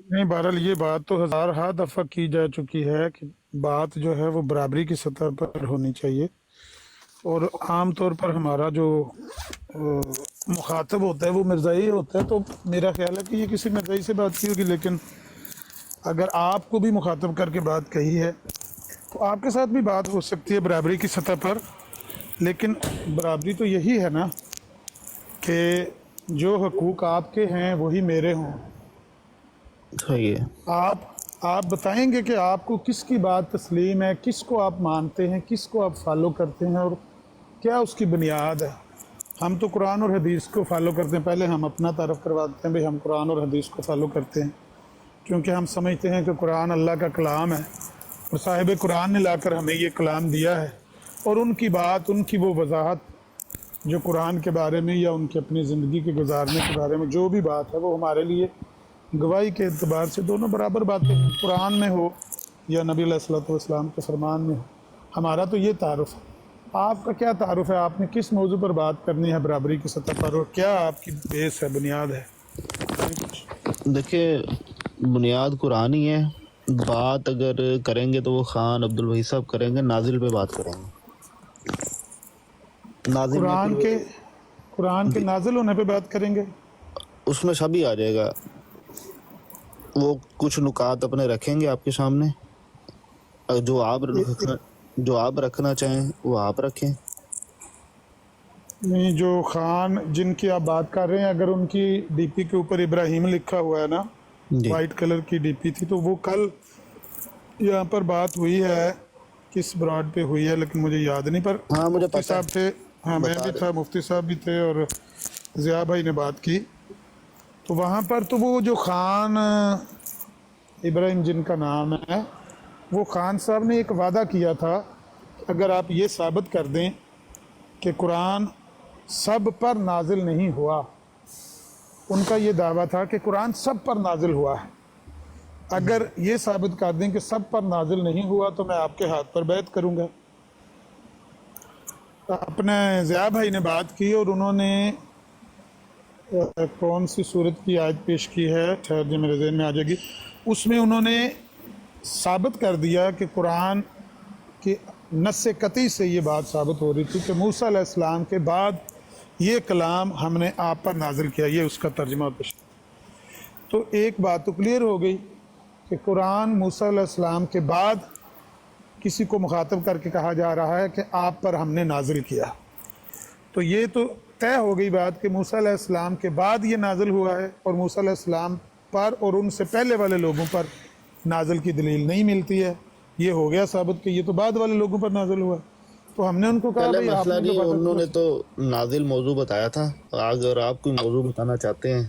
نہیں، بہرحال یہ بات تو ہزارہا دفعہ کی جا چکی ہے کہ بات جو ہے وہ برابری کی سطح پر ہونی چاہیے، اور عام طور پر ہمارا جو مخاطب ہوتا ہے وہ مرزائی ہوتا ہے، تو میرا خیال ہے کہ یہ کسی مرزائی سے بات کی ہوگی، لیکن اگر آپ کو بھی مخاطب کر کے بات کہی ہے تو آپ کے ساتھ بھی بات ہو سکتی ہے برابری کی سطح پر، لیکن برابری تو یہی ہے نا کہ جو حقوق آپ کے ہیں وہی میرے ہوں۔ صحیح ہے۔ آپ بتائیں گے کہ آپ کو کس کی بات تسلیم ہے، کس کو آپ مانتے ہیں، کس کو آپ فالو کرتے ہیں، اور کیا اس کی بنیاد ہے۔ ہم تو قرآن اور حدیث کو فالو کرتے ہیں، پہلے ہم اپنا تعارف کرواتے ہیں بھئی ہم قرآن اور حدیث کو فالو کرتے ہیں، کیونکہ ہم سمجھتے ہیں کہ قرآن اللہ کا کلام ہے، اور صاحب قرآن نے لا کر ہمیں یہ کلام دیا ہے، اور ان کی بات، ان کی وہ وضاحت جو قرآن کے بارے میں یا ان کی اپنی زندگی کے گزارنے کے بارے میں جو بھی بات ہے، وہ ہمارے لیے گواہی کے اعتبار سے دونوں برابر باتیں ہیں، قرآن میں ہو یا نبی علیہ الصلوۃ والسلام کے فرمان میں ہو۔ ہمارا تو یہ تعارف ہے۔ آپ کا کیا تعارف ہے؟ آپ نے کس موضوع پر بات کرنی ہے برابری کی سطح پر، اور کیا آپ کی بیس ہے، بنیاد ہے؟ دیکھیے، بنیاد قرآن ہی ہے۔ بات اگر کریں گے تو وہ خان عبدالوہی صاحب کریں گے، نازل پہ بات کریں گے۔ نازل میں پھر قرآن کے جی، نازل ہونے پہ بات کریں گے؟ اس میں سب ہی آ جائے گا۔ وہ کچھ نکات اپنے رکھیں گے آپ کے سامنے، اور جو آپ رکھنا چاہیں وہ آپ رکھیں۔ نہیں، جو خان جن کی آپ بات کر رہے ہیں، اگر ان کی ڈی پی کے اوپر ابراہیم لکھا ہوا ہے نا، جی وائٹ کلر کی ڈی پی تھی، تو وہ کل یہاں پر بات ہوئی ہے، کس براڈ پہ ہوئی ہے لیکن مجھے یاد نہیں، پر ہاں، مجھے مفتی پتہ صاحب تھے، ہاں ہے، میں بتا بھی تھا، رہے۔ مفتی صاحب بھی تھے، اور ضیاء بھائی نے بات کی، تو وہاں پر تو وہ جو خان ابراہیم جن کا نام ہے، وہ خان صاحب نے ایک وعدہ کیا تھا کہ اگر آپ یہ ثابت کر دیں کہ قرآن سب پر نازل نہیں ہوا، ان کا یہ دعویٰ تھا کہ قرآن سب پر نازل ہوا ہے، اگر یہ ثابت کر دیں کہ سب پر نازل نہیں ہوا تو میں آپ کے ہاتھ پر بیعت کروں گا۔ اپنے ضیاء بھائی نے بات کی، اور انہوں نے کون سی صورت کی آیت پیش کی ہے، ٹھہر جائے میرے ذہن میں آ جائے گی، اس میں انہوں نے ثابت کر دیا کہ قرآن کی نص قطعی سے یہ بات ثابت ہو رہی تھی کہ موسیٰ علیہ السلام کے بعد یہ کلام ہم نے آپ پر نازل کیا، یہ اس کا ترجمہ اور پیش۔ تو ایک بات تو کلیئر ہو گئی کہ قرآن موسیٰ علیہ السلام کے بعد کسی کو مخاطب کر کے کہا جا رہا ہے کہ آپ پر ہم نے نازل کیا، تو یہ تو طے ہو گئی بات کہ موسیٰ علیہ السلام کے بعد یہ نازل ہوا ہے، اور موسیٰ علیہ السلام پر اور ان سے پہلے والے لوگوں پر نازل کی دلیل نہیں ملتی ہے، یہ ہو گیا ثابت کہ یہ تو بعد والے لوگوں پر نازل ہوا ہے۔ تو ہم نے ان کو کہا چلے، بھئی آپ مسئلہ نے جو نہیں، انہوں بات، نے تو نازل موضوع بتایا تھا، اگر آپ کوئی موضوع بتانا چاہتے ہیں۔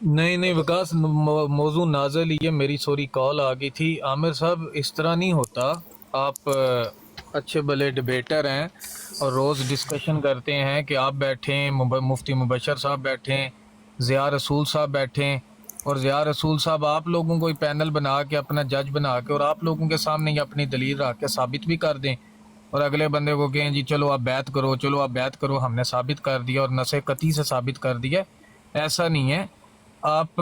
نہیں نہیں وکاس، موضوع نازل ہی ہے، میری سوری کال آ گئی تھی۔ عامر صاحب اس طرح نہیں ہوتا، آپ اچھے بھلے ڈبیٹر ہیں اور روز ڈسکشن کرتے ہیں کہ آپ بیٹھیں، مفتی مبشر صاحب بیٹھیں، ضیاء رسول صاحب بیٹھیں، اور ضیاء رسول صاحب آپ لوگوں کو پینل بنا کے اپنا جج بنا کے اور آپ لوگوں کے سامنے یہ اپنی دلیل رکھ کے ثابت بھی کر دیں، اور اگلے بندے کو کہیں جی چلو آپ بیعت کرو، چلو آپ بیعت کرو، ہم نے ثابت کر دیا اور نص قطعی سے ثابت کر دیا۔ ایسا نہیں ہے، آپ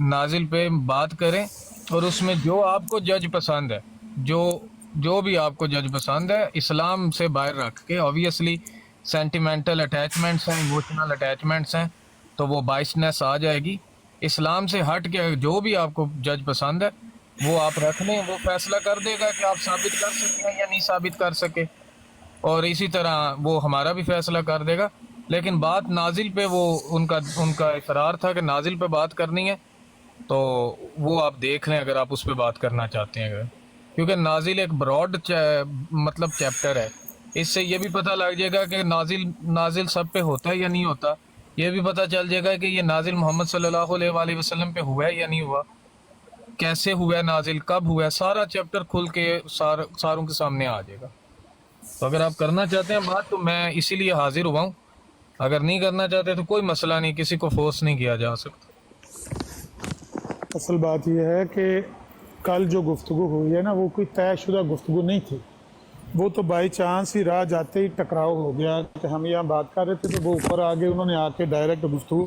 نازل پہ بات کریں، اور اس میں جو آپ کو جج پسند ہے، جو بھی آپ کو جج پسند ہے، اسلام سے باہر رکھ کے، آبویسلی سینٹیمنٹل اٹیچمنٹس ہیں، ایموشنل اٹیچمنٹس ہیں، تو وہ بائسنس آ جائے گی۔ اسلام سے ہٹ کے جو بھی آپ کو جج پسند ہے وہ آپ رکھ لیں، وہ فیصلہ کر دے گا کہ آپ ثابت کر سکیں یا نہیں ثابت کر سکے، اور اسی طرح وہ ہمارا بھی فیصلہ کر دے گا۔ لیکن بات نازل پہ، وہ ان کا اقرار تھا کہ نازل پہ بات کرنی ہے، تو وہ آپ دیکھ لیں اگر آپ اس پہ بات کرنا چاہتے ہیں اگر، کیونکہ نازل ایک براڈ مطلب چیپٹر ہے، اس سے یہ بھی پتہ لگ جائے گا کہ نازل سب پہ ہوتا ہے یا نہیں ہوتا، یہ بھی پتہ چل جائے گا کہ یہ نازل محمد صلی اللہ علیہ وآلہ وسلم پہ ہوا ہے یا نہیں ہوا، کیسے ہوا ہے نازل، کب ہوا ہے، سارا چیپٹر کھل کے ساروں کے سامنے آ جائے گا۔ تو اگر آپ کرنا چاہتے ہیں بات تو میں اسی لیے حاضر ہوا ہوں، اگر نہیں کرنا چاہتے تو کوئی مسئلہ نہیں، کسی کو فورس نہیں کیا جا سکتا۔ اصل بات یہ ہے کہ کل جو گفتگو ہوئی ہے نا، وہ کوئی طے شدہ گفتگو نہیں تھی، وہ تو بائی چانس ہی راہ جاتے ہی ٹکراؤ ہو گیا کہ ہم یہاں بات کر رہے تھے تو وہ اوپر آگے انہوں نے آ کے ڈائریکٹ گفتگو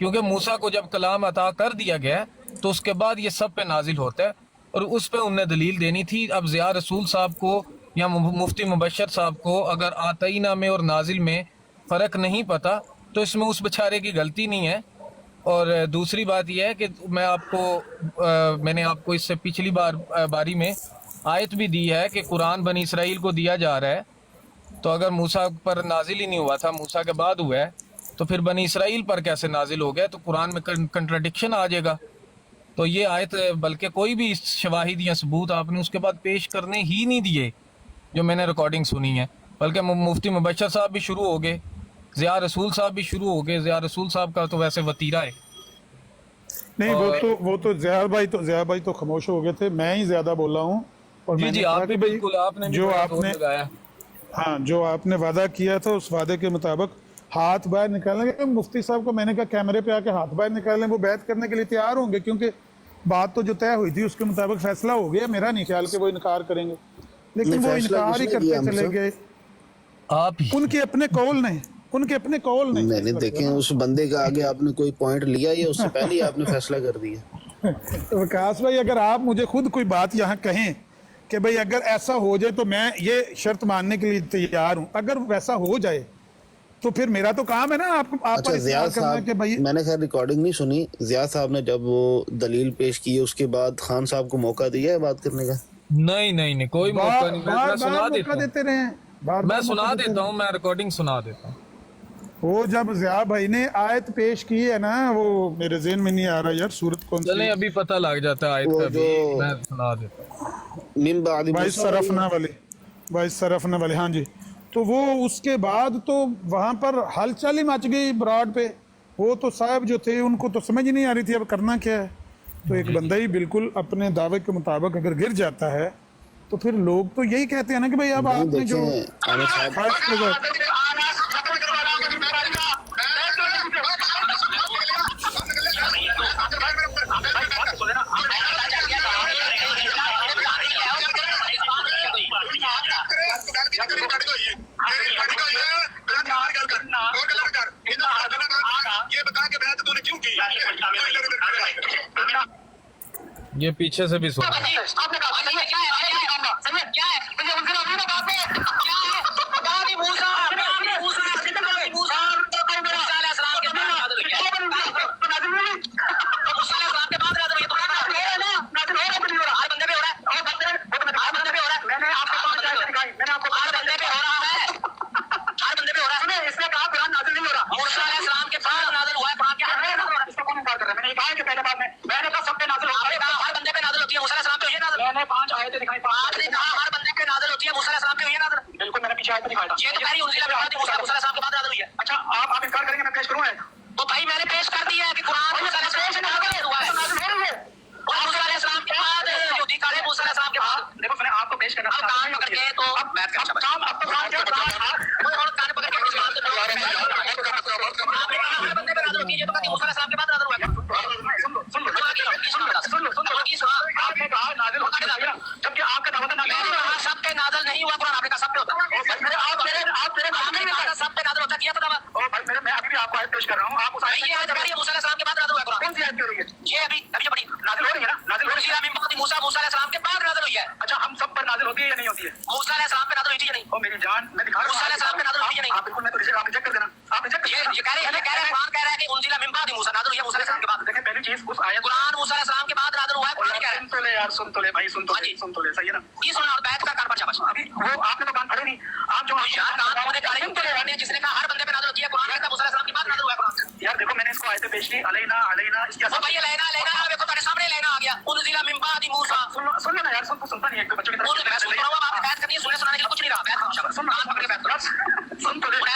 کیونکہ موسیٰ کو جب کلام عطا کر دیا گیا تو اس کے بعد یہ سب پہ نازل ہوتا ہے، اور اس پہ انہیں دلیل دینی تھی۔ اب ضیاء رسول صاحب کو یا مفتی مبشر صاحب کو اگر آتینہ میں اور نازل میں فرق نہیں پتا تو اس میں اس بیچارے کی غلطی نہیں ہے۔ اور دوسری بات یہ ہے کہ میں نے آپ کو اس سے پچھلی باری میں آیت بھی دی ہے کہ قرآن بنی اسرائیل کو دیا جا رہا ہے، تو اگر موسیٰ پر نازل ہی نہیں ہوا تھا، موسیٰ کے بعد ہوا ہے، تو پھر بنی اسرائیل پر کیسے نازل ہو گیا؟ تو قرآن میں کنٹراڈکشن آ جائے گا۔ تو یہ آیت بلکہ کوئی بھی شواہد یا ثبوت آپ نے اس کے بعد پیش کرنے ہی نہیں دیے جو میں نے ریکارڈنگ سنی ہے، بلکہ مفتی مبشر صاحب بھی شروع ہو گئے، ضیاء رسول صاحب بھی شروع ہو گئے۔ ضیاء رسول صاحب کا تو ویسے وطیرہ ہے۔ نہیں، وہ تو ضیاء بھائی تو خاموش ہو گئے تھے، میں ہی زیادہ بولا ہوں۔ اور میں نے جی کہا آپ کہ بھی بھائی بالکل، آپ نے بھی جو بڑا آپ زور نے لگایا۔ جو آپ نے وعدہ کیا تھا اس وعدے کے مطابق ہاتھ باہر نکالنے کے، مفتی صاحب کو میں نے کہا کیمرے پہ آ کے ہاتھ باہر نکالیں، وہ بیعت کرنے کے لیے تیار ہوں گے، کیونکہ بات تو جو طے ہوئی تھی اس کے مطابق فیصلہ ہو گیا۔ میرا نہیں خیال کہ وہ انکار کریں گے، لیکن وہ فیصلہ انکار کس ہی نے کرتے کیا ہم چلے سے؟ گئے۔ آپ ہی ان کے اپنے قول نہیں میں نے دیکھیں اس بندے کا آگے آپ نے کوئی پوائنٹ لیا یا اس سے پہلے ہی آپ نے فیصلہ کر دیا؟ وکاس بھائی، اگر آپ مجھے خود کوئی بات یہاں کہیں کہ بھئی اگر ایسا ہو جائے تو میں یہ شرط ماننے کے لیے تیار ہوں، اگر ویسا ہو جائے تو پھر میرا تو کام ہے نا آپ پر اچھا ضیاء اصرار کرنا کہ صاحب، بھئی۔ میں نے خیر ریکارڈنگ نہیں سنی، ضیاء صاحب نے جب وہ دلیل پیش کی اس کے بعد خان صاحب کو موقع دیا ہے بات کرنے کا؟ نہیں کوئی موقع نہیں، بار میں سنا بار دیتا موقع ہوں، دیتے رہے ہیں، بار میں بار سنا موقع دیتے دیتا رہے ہوں، میں ریکارڈنگ سنا دیتا ہوں۔ ہیں۔ وہ جب ضیاء بھائی نے آیت پیش کی ہے نا، وہ میرے ذہن میں نہیں آ رہا یار، سورت کون سی؟ چلیں ابھی پتہ لگ جاتا ہے آیت وہ کا بھی، جو میں سنا دیتا ہوں۔ من بعد بائیس صرفنا والی، ہاں جی۔ تو وہ اس کے بعد تو وہاں پر ہلچل ہی مچ گئی براڈ پہ۔ وہ تو صاحب جو تھے ان کو تو سمجھ نہیں آ رہی تھی اب کرنا کیا ہے۔ تو ایک بندہ ہی بالکل اپنے دعوے کے مطابق اگر گر جاتا ہے تو پھر لوگ تو یہی کہتے ہیں نا کہ بھئی اب نہیں آپ نے جو دیکھیں عامر صاحب، فرض لگا۔ یہ پیچھے سے بھی سنا۔ اچھا آپ انکار کریں گے میں پیش کروں ہے تو بھائی میں نے پیش کر دیا ہے کہ قرآن موسیٰ علیہ السلام کے بعد یہودی کالے موسیٰ علیہ السلام کے بعد دیکھو میں نے آپ کو پیش کرنا اب کان پکڑ کے تو کام اب تو کان پکڑ کے بندے پہ نازل ہوتی ہے یہ تو کہتی موسیٰ علیہ السلام کے بعد نازل ہوا ہے۔ آپ نے کہا نازل ہوتا ہے جبکہ آپ کا دعوت سب پہ نازل نہیں ہوا، قرآن آپ نے کہا سب پہ ہوتا ہے۔ سب پہ نازل ہوتا کیا تھا دعوت؟ میں ابھی بھی آپ کو آیت پیش کر رہا ہوں، آپ اس آیت موسیٰ علیہ السلام کے بعد نازل ہوا ہے قرآن۔ کون سی آیت ہو رہی ہے یہ؟ ابھی جو بڑی نازل ہو رہی ہے نا، نازل ہو رہی ہے من بعد موسیٰ علیہ السلام کے بعد نازل ہوئی ہے۔ اچھا ہم سب پر نازل ہوتی ہے یا نہیں ہوتی ہے؟ موسیٰ علیہ السلام پہ نازل ہوئی تھی یا نہیں؟ او میری جان میں دکھا رہا ہوں موسیٰ علیہ السلام پہ نازل ہوئی یا نہیں؟ آپ بالکل میں تو آپ چیک کر دینا، آپ چیک کر یہ کہہ رہے ہیں قرآن کہہ رہا ہے کہ انزل من بعد موسیٰ نازل ہوئی ہے موسیٰ علیہ السلام کے بعد۔ دیکھیں پہلی چیز اس آیت قرآن موسیٰ علیہ السلام کے بعد نازل ہوا ہے، قرآن کہہ رہا ہے سن تو لے یار، سن تو لے بھائی، سن تو لے صحیح ہے نا؟ یہ سننا اور بیعت کا کار پر شاباش۔ ابھی وہ آپ نے تو کان پڑھے نہیں، آپ جو یار کان پڑھے کارے نے جس نے کہا ہر بندے پہ نازل ہوتی ہے، قرآن کہتا ہے موسیٰ علیہ السلام کے بعد نازل ہوا ہے قرآن۔ یار دیکھو میں نے اس کو آیتیں پیش کی علینا اس کے بھائی لینا دیکھو تمہارے سامنے لینا آ گیا انزل من بعد موسیٰ۔ سن لینا یار، سنتا نہیں ہے بچوں کی طرح بیعت کرنی ہے، سنانے کے لیے کچھ نہیں رہا، بیعت شاباش سن کان پکڑ کے بیعت کرو۔ سن تو لے اتنے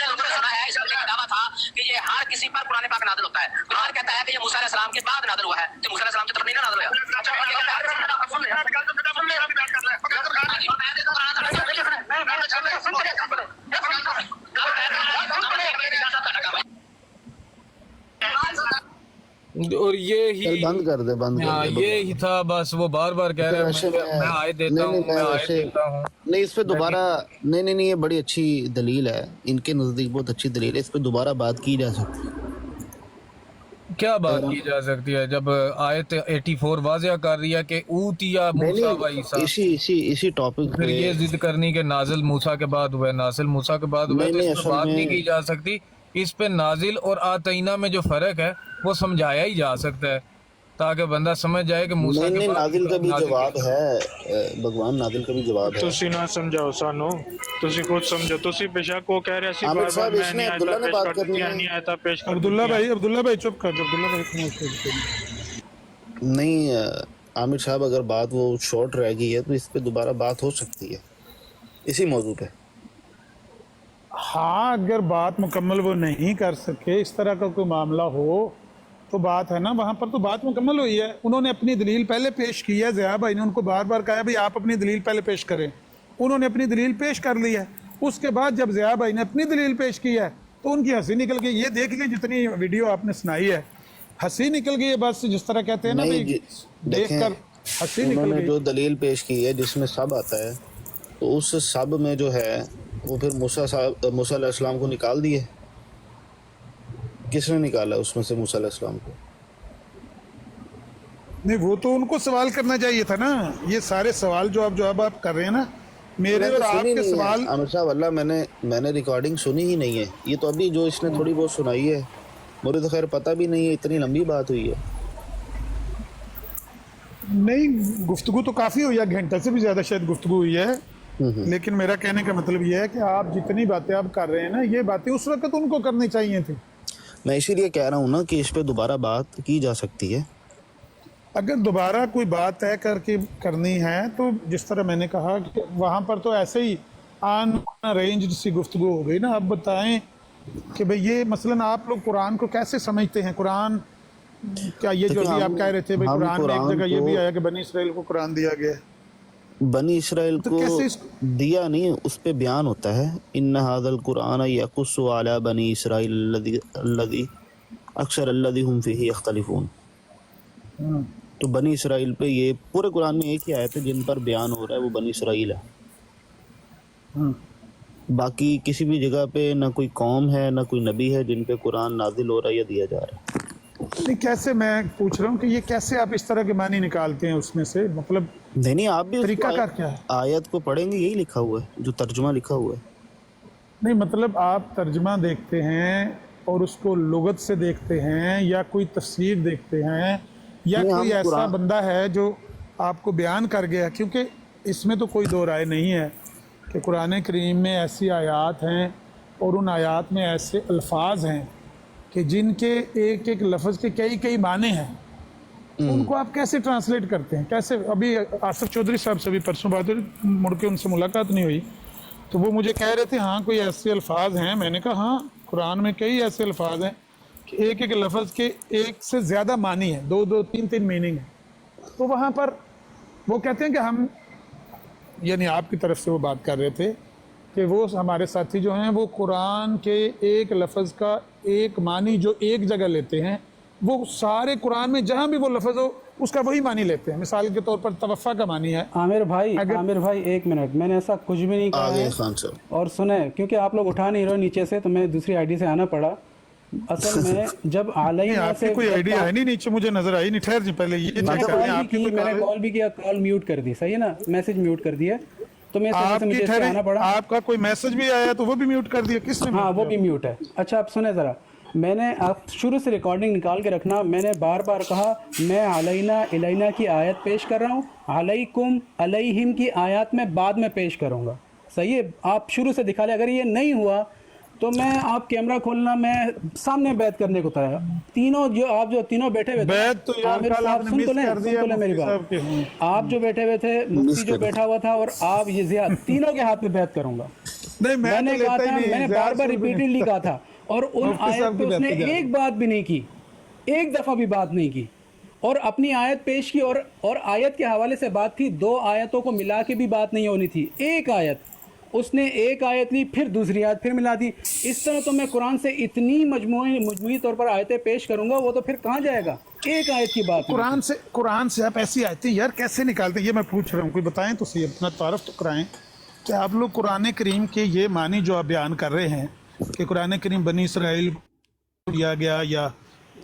لوگوں نے سنا ہے، اس کا دعویٰ تھا کہ یہ ہر کسی پر قرآن پاک نازل ہوتا ہے۔ قرآن کہتا ہے کہ یہ موسیٰ علیہ السلام کے بعد نازل ہوا ہے، تو موسیٰ علیہ السلام کی طرف نہیں نازل ہوا۔ اور یہی بند کر دے، بند کر دے۔ یہی تھا بس، وہ بار بار کہہ رہے ہیں میں آیت دیتا ہوں، میں آیت دیتا ہوں۔ نہیں اس پہ دوبارہ نہیں یہ بڑی اچھی دلیل ہے، ان کے نزدیک بہت اچھی دلیل ہے، اس پہ دوبارہ بات کی جا سکتی ہے۔ کیا بات کی جا سکتی ہے جب آیت 84 واضح کر رہی ہے کہ اوتیا موسیٰ و عیسیٰ، اسی ٹاپک پھر پہ یہ ضد کرنی کہ نازل موسیٰ کے بعد ہوا ہے، نازل موسیٰ کے بعد ہوا ہے، تو نہیں اس پہ اصل بات نہیں میں کی جا سکتی. اس پہ نازل اور آتینہ میں جو فرق ہے وہ سمجھایا ہی جا سکتا ہے تاکہ بندہ سمجھ جائے کہ موسیٰ کے نہیں بعد نازل کا بھی نازل جواب کیا. ہے بھگوان، نازل کا بھی جواب ہے. تسی نہ سمجھاؤ سانو، تسی خود سمجھو. تسی بیشک وہ کہہ رہے سی عامر بار بار صاحب میں اس نے نہیں عبداللہ آیتہ نے پیش بات کر کرنی دیتی ہے. نہیں آیتہ پیش کر عبداللہ دیتی. بھائی چپ کر. عبداللہ بھائی خاموش نہیں عامر صاحب، اگر بات وہ شارٹ رہ گئی ہے تو اس پہ دوبارہ بات ہو سکتی ہے اسی موضوع پہ. ہاں، اگر بات مکمل وہ نہیں کر سکے، اس طرح کا کوئی معاملہ ہو تو بات ہے نا، وہاں پر تو بات مکمل ہوئی ہے. انہوں نے اپنی دلیل پہلے پیش کی ہے، ضیاء بھائی نے ان کو بار بار کہا بھائی آپ اپنی دلیل پہلے پیش کریں. انہوں نے اپنی دلیل پیش کر لی ہے. اس کے بعد جب ضیاء بھائی نے اپنی دلیل پیش کی ہے تو ان کی ہنسی نکل گئی. یہ دیکھ لیں جتنی ویڈیو آپ نے سنائی ہے، ہنسی نکل گئی ہے. بس جس طرح کہتے ہیں نا نہیں بھائی، دیکھ دیکھیں، کر ہنسی انہوں نکل نے گئی. جو دلیل پیش کی ہے جس میں سب آتا ہے، تو اس سب میں جو ہے وہ پھر موسیٰ علیہ السلام کو نکال دیے. کس نے نکالا اس میں سے موسیٰ علیہ السلام کو؟ نہیں، وہ تو ان کو سوال کرنا چاہیے تھا نا. یہ سارے سوال جو آپ کر رہے ہیں نا، میرے میں اور تو آپ سنی کے نہیں سوال. ہے عامر صاحب، اللہ میں نے ریکارڈنگ سنی ہی نہیں ہے. یہ تو ابھی جو اس نے تھوڑی بہت سنائی ہے، مجھے تو خیر پتہ بھی نہیں ہے اتنی لمبی بات ہوئی ہے. نہیں، گفتگو تو کافی ہوئی ہے، گھنٹے سے بھی زیادہ شاید گفتگو ہوئی ہے. لیکن میرا کہنے کا مطلب یہ ہے کہ آپ جتنی باتیں آپ کر رہے ہیں نا، یہ باتیں اس وقت ان کو کرنی چاہیے تھی. میں اسی لیے کہہ رہا ہوں نا کہ اس پہ دوبارہ بات کی جا سکتی ہے. اگر دوبارہ کوئی بات طے کر کے کرنی ہے تو جس طرح میں نے کہا کہ وہاں پر تو ایسے ہی آن رینج سی گفتگو ہو گئی نا. آپ بتائیں کہ بھئی یہ مثلاً آپ لوگ قرآن کو کیسے سمجھتے ہیں؟ قرآن کیا یہ جو ابھی آپ کہہ رہے تھے بھئی ہم قرآن میں ایک قرآن جگہ یہ کو بھی آیا کہ بنی اسرائیل کو قرآن دیا گیا ہے، بنی اسرائیل تو کو کیسے دیا نہیں، اس پہ بیان ہوتا ہے ان ھذا القرآن یقص علی بنی اسرائیل الذی اکثر الذی هم فیہ یختلفون. تو بنی اسرائیل پہ یہ پورے قرآن میں ایک ہی آیت ہے جن پر بیان ہو رہا ہے، وہ بنی اسرائیل ہے. باقی کسی بھی جگہ پہ نہ کوئی قوم ہے نہ کوئی نبی ہے جن پہ قرآن نازل ہو رہا ہے یا دیا جا رہا ہے. نہیں، کیسے میں پوچھ رہا ہوں کہ یہ کیسے آپ اس طرح کے معنی نکالتے ہیں اس میں سے؟ مطلب نہیں آپ بھی اس کو طریقہ کار کیا ہے؟ آیت کو پڑھیں گے، یہی لکھا ہوا ہے جو ترجمہ لکھا ہوا ہے. نہیں، مطلب آپ ترجمہ دیکھتے ہیں اور اس کو لغت سے دیکھتے ہیں یا کوئی تفسیر دیکھتے ہیں یا نہیں، کوئی ہم ایسا قرآن بندہ ہے جو آپ کو بیان کر گیا؟ کیونکہ اس میں تو کوئی دو رائے نہیں ہے کہ قرآن کریم میں ایسی آیات ہیں اور ان آیات میں ایسے الفاظ ہیں کہ جن کے ایک ایک لفظ کے کئی معنی ہیں. ان کو آپ کیسے ٹرانسلیٹ کرتے ہیں؟ کیسے؟ ابھی آصف چودھری صاحب سے بھی پرسوں بات ہوئی، مڑ کے ان سے ملاقات نہیں ہوئی تو وہ مجھے کہہ رہے تھے ہاں کوئی ایسے الفاظ ہیں. میں نے کہا ہاں، قرآن میں کئی ایسے الفاظ ہیں کہ ایک ایک لفظ کے ایک سے زیادہ معنی ہیں، دو تین میننگ ہیں. تو وہاں پر وہ کہتے ہیں کہ ہم، یعنی آپ کی طرف سے وہ بات کر رہے تھے کہ وہ ہمارے ساتھی جو ہیں وہ قرآن کے ایک لفظ کا ایک معنی جو ایک جگہ لیتے ہیں، وہ سارے قرآن میں جہاں بھی وہ لفظ ہو اس کا وہی معنی لیتے ہیں. مثال کے طور پر توفع کا معنی ہے. عامر بھائی ایک منٹ، میں نے ایسا کچھ بھی نہیں کہا ہے. خان صاحب اور سنیں، کیونکہ آپ لوگ اٹھا نہیں رہے نیچے سے تو میں دوسری آئی ڈی سے آنا پڑا. اصل میں جب نہیں، آپ کی کوئی آئیڈیا ہے نہیں نیچے، مجھے نظر آئی نہیں. ٹھہر جی پہلے یہ چیک کریں آپ کی میں نے کال بھی کیا، کال میوٹ کر دی، صحیح ہے نا، میسج میوٹ کر دیا. تو میں آپ کی نیچے سے آنا پڑا. آپ کا کوئی میسج بھی آیا تو وہ بھی میوٹ کر دیا؟ کس نے؟ ہاں وہ بھی میوٹ ہے. اچھا آپ سنیں ذرا، میں نے آپ شروع سے ریکارڈنگ نکال کے رکھنا. میں نے بار بار کہا میں علینا الینا کی آیت پیش کر رہا ہوں، علیکم علیہم کی آیات میں بعد میں پیش کروں گا. صحیح ہے، آپ شروع سے دکھا لیں. اگر یہ نہیں ہوا تو میں آپ کیمرہ کھولنا، میں سامنے بیعت کرنے کو تیار. تینوں جو تینوں بیٹھے ہوئے تھے، عامر صاحب سن تو لیں میری بات. آپ جو بیٹھے ہوئے تھے، مفتی جو بیٹھا ہوا تھا، اور آپ یہ زیاد، تینوں کے ہاتھ میں بیعت کروں گا. میں نے کہا تھا، میں نے بار بار ریپیٹڈلی کہا تھا. اور ان آیت پہ اس نے ایک بات بھی نہیں کی، ایک دفعہ بھی بات نہیں کی، اور اپنی آیت پیش کی. اور آیت کے حوالے سے بات تھی، دو آیتوں کو ملا کے بھی بات نہیں ہونی تھی. ایک آیت اس نے ایک آیت لی، پھر دوسری آیت پھر ملا دی. اس طرح تو میں قرآن سے اتنی مجموعی طور پر آیتیں پیش کروں گا، وہ تو پھر کہاں جائے گا؟ ایک آیت کی بات. قرآن سے آپ ایسی آیتیں یار کیسے نکالتے ہیں؟ یہ میں پوچھ رہا ہوں. کوئی بتائیں تو صحیح، اپنا تعارف تو کرائیں کہ آپ لوگ قرآن کریم کے یہ معنی جو آپ بیان کر رہے ہیں کہ قرآن کریم بنی اسرائیل کو دیا گیا یا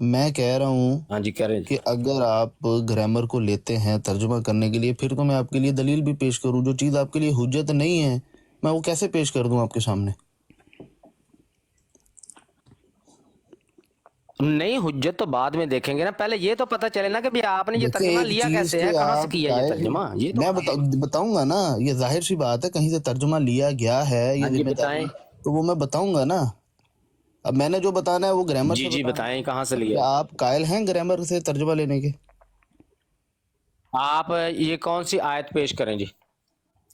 میں کہہ رہا ہوں ہاں جی کہہ رہے ہیں کہ اگر آپ گرامر کو لیتے ہیں ترجمہ کرنے کے لیے، پھر تو میں آپ کے لیے دلیل بھی پیش کروں. جو چیز آپ کے لیے حجت نہیں ہے میں وہ کیسے پیش کر دوں آپ کے سامنے؟ نہیں، حجت تو بعد میں دیکھیں گے نا، پہلے یہ تو پتہ چلے نا کہ بھی آپ نے یہ دیکھیں ترجمہ ایک لیا چیز کیسے ہے، کہ کہاں سے آپ کیا یہ ترجمہ، یہ تو میں بتاؤں گا نا. یہ ظاہر سی بات ہے، کہیں سے ترجمہ لیا گیا ہے، یہ ہاں جی ذمہ بتائیں. داری تو وہ میں بتاؤں گا نا. اب میں نے جو بتانا ہے وہ گرامر جی سے جی بتانا بتائیں ہے. کہاں سے لیا. کیا آپ قائل ہیں گرامر سے ترجمہ لینے کے؟ آپ یہ کون سی آیت پیش کریں جی،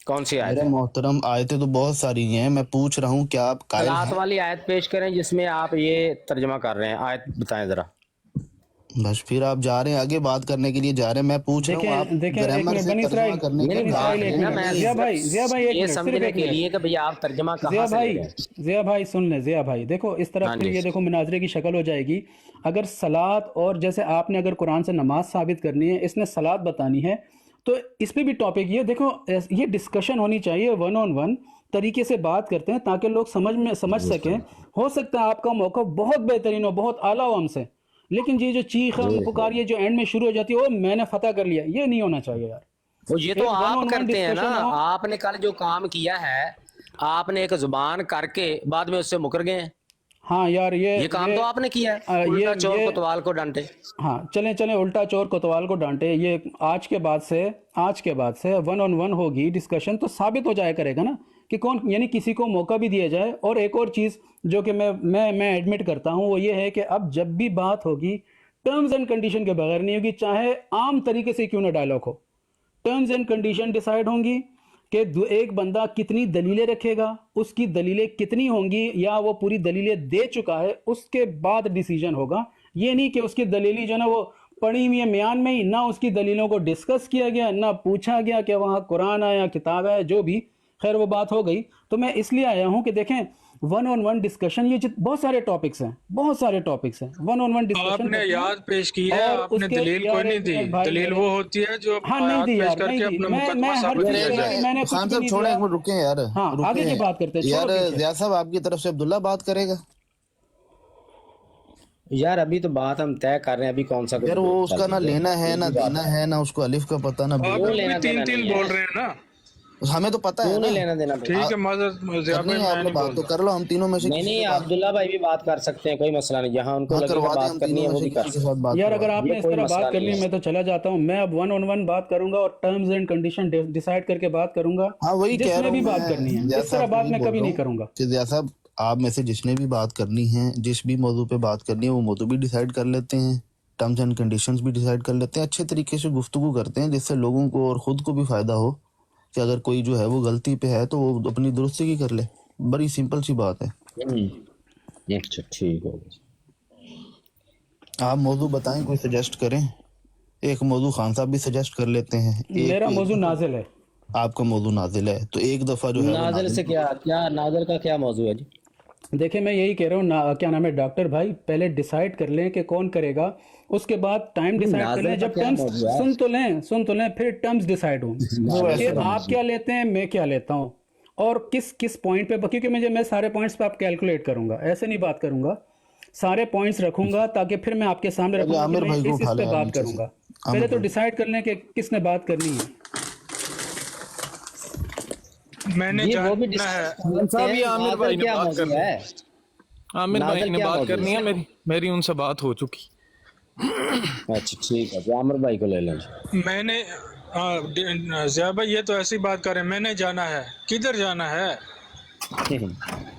کون سی آیت میرے ہے؟ محترم آیتیں تو بہت ساری ہیں، میں پوچھ رہا ہوں کیا آپ قائل صلاۃ ہیں؟ والی آیت پیش کریں جس میں آپ یہ ترجمہ کر رہے ہیں، آیت بتائیں ذرا. بس پھر آپ جا رہے ہیں آگے بات کرنے کے لیے جا رہے ہیں. میں پوچھ رہا ہوں آپ دیکھیں ایک گرامر منٹ، سے بنی ترجمہ اسرائیل کرنے کے نہیں بنی قائل اسرائیل بات ایک ہیں نہیں نا، یا منٹ، میں نہیں؟ ضیا بھائی ایک یہ منٹ، صرف سمجھنے ایک کے منٹ. لیے کہ بھئی آپ ترجمہ کہاں سے لے رہے ہیں. ضیا بھائی سن لیں، ضیا بھائی دیکھو اس طرح ہاں پھر جی یہ دیکھو مناظرے کی شکل ہو جائے گی. اگر صلاۃ اور جیسے آپ نے اگر قرآن سے نماز ثابت کرنی ہے، اس نے صلاۃ بتانی ہے، تو اس پہ بھی ٹاپک یہ دیکھو، یہ ڈسکشن ہونی چاہیے، ون آن ون طریقے سے بات کرتے ہیں تاکہ لوگ سمجھ سکیں. ہو سکتا ہے آپ کا موقع بہت بہترین ہو، بہت اعلیٰ ہو ہم سے، لیکن یہ جو چیخ پکار یہ جو اینڈ میں شروع ہو جاتی ہے، وہ میں نے فتح کر لیا، یہ نہیں ہونا چاہیے یار. وہ یہ تو ایک ون آپ آن ون کرتے ہیں نا، ڈسکشن ہو. آپ نے کل جو کام کیا ہے، آپ نے ایک زبان کر کے بعد میں اس سے مکر گئے ہیں. ہاں یار یہ کام تو آپ نے کیا ہے، الٹا چور کوتوال کو ڈانٹے. ہاں چلیں الٹا چور کوتوال کو ڈانٹے. یہ آج کے بعد سے ون آن ون ہوگی ڈسکشن، تو ثابت ہو جایا کرے گا نا کہ کون، یعنی کسی کو موقع بھی دیا جائے. اور ایک اور چیز جو کہ میں ایڈمٹ کرتا ہوں وہ یہ ہے کہ اب جب بھی بات ہوگی ٹرمز اینڈ کنڈیشن کے بغیر نہیں ہوگی، چاہے عام طریقے سے کیوں نہ dialogue who. Terms and condition decide ہوں گی کہ ایک بندہ کتنی دلیلیں رکھے گا، اس کی دلیلیں کتنی ہوں گی، یا وہ پوری دلیلیں دے چکا ہے، اس کے بعد ڈیسیجن ہوگا. یہ نہیں کہ اس کی دلیلی جو نا وہ پڑھی ہوئی ہے میان میں ہی، نہ اس کی دلیلوں کو ڈسکس کیا گیا، نہ پوچھا گیا کہ وہاں قرآن ہے یا کتاب ہے، جو بھی خیر وہ بات ہو گئی. تو میں اس لیے آیا ہوں کہ دیکھیں ون آن ون ڈسکشن، یہ بہت سارے ٹاپکس ہیں، ون آن ون ڈسکشن. آپ نے یاد پیش کی ہے، آپ نے دلیل کوئی نہیں دی. دلیل وہ ہوتی ہے جو ہاں نہیں دی آیات پیش یار، کر نہیں کے دی. اپنا میں مقدمہ ہر ثابت چیز کیا پہ جائے. میں نے کچھ خان بھی صاحب نہیں چھوڑیں دیا. ایک منٹ، رکیں یار. ہاں آگے کی بات کرتے ہیں، یار چھوڑو پیچھے. ضیاء صاحب آپ کی طرف سے عبداللہ بات کرے گا. یار ابھی تو بات ہم طے کر رہے ہیں، ابھی کون سا یار وہ اس کا نہ لینا ہے نہ دینا ہے، نہ اس کو الف کا پتہ نہ آپ کیوں بے. ابھی لینا دینا تین نہیں بول ہے، رہے ہیں نا. ہمیں تو پتہ ہے کیوں نا. نہیں لینا دینا بھائی. ٹھیک ہے، معذرت ضیاء کرنی بھائی، ہے آپ میں نے نہیں بات بول تو رہا. کر لو، ہم تینوں میں سے نہیں کسی نہیں، سے بات. عبداللہ بھائی بھی بات کر سکتے ہیں، کوئی مسئلہ نہیں، جہاں ان کو ہاں لگے گا کروا دیں، بات ہم کرنی تینوں ہے میں وہ سے بھی کر کسی کے سکتے ساتھ بات یار کروا اگر دیں. آپ نے یہ اس کوئی طرح مسئلہ بات کرنی نہیں ہے ہے. میں تو چلا جاتا ہوں. میں اب ون آن ون بات کروں گا اور ٹرمز اینڈ کنڈیشن ڈیسائیڈ کر کے بات کروں گا، ہاں وہی جس کہہ رہا میں بھی ہوں بات کرنی ہے. میں ضیاء اس طرح صاحب کو بات یہی میں بول کبھی رہا نہیں ہوں کروں گا. کہ ضیاء صاحب آپ میں سے جس نے بھی بات کرنی ہے، جس بھی موضوع پہ بات کرنی ہے، وہ موضوع بھی ڈیسائیڈ کر لیتے ہیں، ٹرمز اینڈ کنڈیشنز بھی ڈیسائیڈ کر لیتے ہیں، اچھے طریقے سے گفتگو کرتے ہیں جس سے لوگوں کو اور خود کو بھی فائدہ ہو کہ اگر کوئی جو ہے وہ غلطی پہ ہے تو وہ اپنی درستگی کر لے. بڑی سمپل سی بات ہے. اچھا ٹھیک ہو گیا. آپ موضوع بتائیں، کوئی سجیسٹ کریں. ایک موضوع خان صاحب بھی سجیسٹ کر لیتے ہیں. میرا موضوع نازل ہے. آپ کا موضوع نازل ہے تو ایک دفعہ جو ہے وہ نازل سے کیا نازل کا کیا موضوع ہے جی؟ دیکھیں میں یہی کہہ رہا ہوں، کیا نام ہے ڈاکٹر بھائی، پہلے ڈیسائیڈ کر لیں کہ کون کرے گا، اس کے بعد ٹائم ڈیسائیڈ کر لیں. نازل کا جب کیا ٹرمز موضوع ہے؟ سن تو لیں پھر ٹرمز ڈیسائیڈ ہوں کہ آپ کیا لیتے ہیں، میں کیا لیتا ہوں، اور کس پوائنٹ پہ، کیونکہ میں سارے پوائنٹس پہ آپ کیلکولیٹ کروں گا، ایسے نہیں بات کروں گا، سارے پوائنٹس رکھوں گا تاکہ پھر میں آپ کے سامنے رکھوں گا کہ عامر میں بھائی کو اٹھا اس لیں پہ آپ بات نیچے کروں سے. گا. عامر پہلے تو بھائی ڈیسائیڈ کر لیں کہ کس نے بات کرنی ہے. میں نے جی وہ بھی جاننا ہے. صاحب یہ عامر بھائی نے کیا بات موضوع کرنی ہے؟ عامر بھائی نازل نے کیا بات موضوع کرنی ہے، میری ان سے بات ہو چکی. اچھا ٹھیک ہے، عامر بھائی کو لے لیں جی. میں نے ضیاء بھائی یہ تو ایسی بات کر رہے ہیں، میں نے جانا ہے. کدھر جانا ہے؟